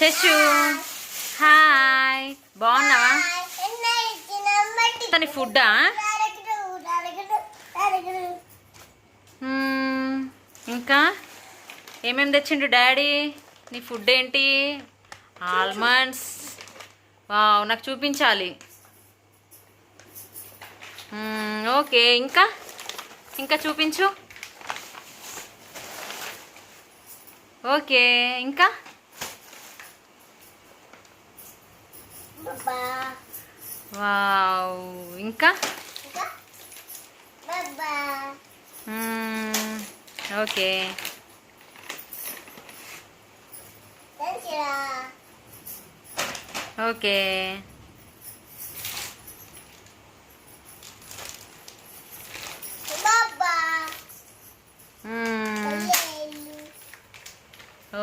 శశు hi, బాగున్నావా? నీ ఫుడ్డా? ఇంకా ఏమేమి తెచ్చిండు డాడీ? నీ ఫుడ్ ఏంటి? ఆల్మండ్స్. వావ్, నాకు చూపించాలి. ఓకే, ఇంకా ఇంకా చూపించు. ఓకే, ఇంకా వావ్, ఇంకా ఓకే. Okay,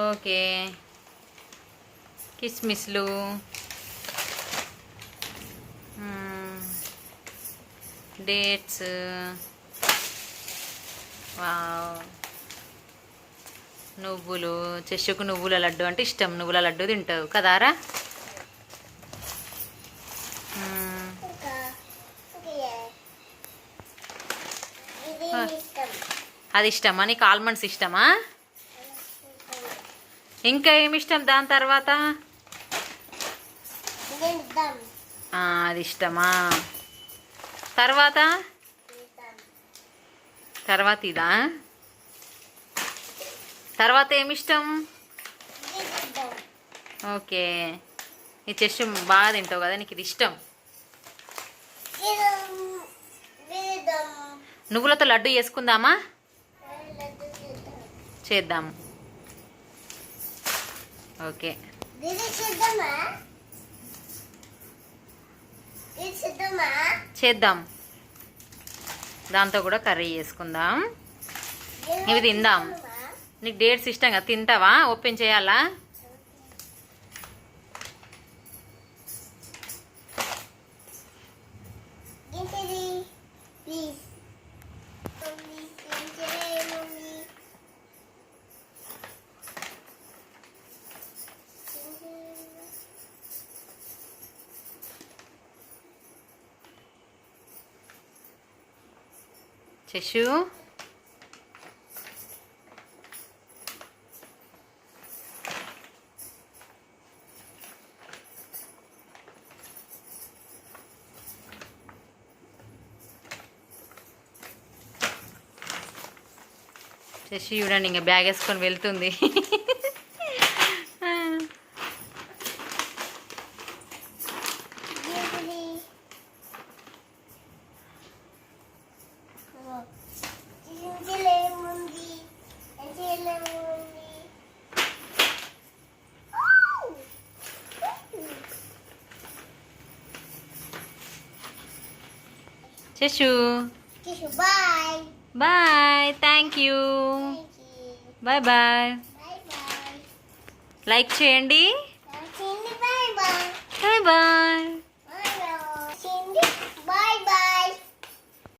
okay. కిస్మిస్లు, డేట్స్. వావ్, నువ్వులు. చెషుకు నువ్వుల లడ్డు అంటే ఇష్టం. నువ్వుల లడ్డు తింటావు కదారా? అది ఇష్టమా నీకు? ఆల్మండ్స్ ఇష్టమా? ఇంకా ఏమి ఇష్టం దాని తర్వాత? అది ఇష్టమా? తర్వాత తర్వాత ఇదా? తర్వాత ఏమిష్టం? ఓకే, నీ చెస్ బాగా తింటావు కదా, నీకు ఇది ఇష్టం. నువ్వులతో లడ్డు చేసుకుందామా? చేద్దాము. ఓకే, చేద్దాం. దాంతో కూడా కర్రీ చేసుకుందాం. ఇవి తిందాం. నీకు డేట్స్ ఇష్టం కదా, తింటావా? ఓపెన్ చేయాలా? శశు, శశి చూడండి, ఇంకా బ్యాగ్ వేసుకొని వెళ్తుంది. శశు bye bye, thank you, bye bye. Like చేయండి. Bye bye. Bye bye.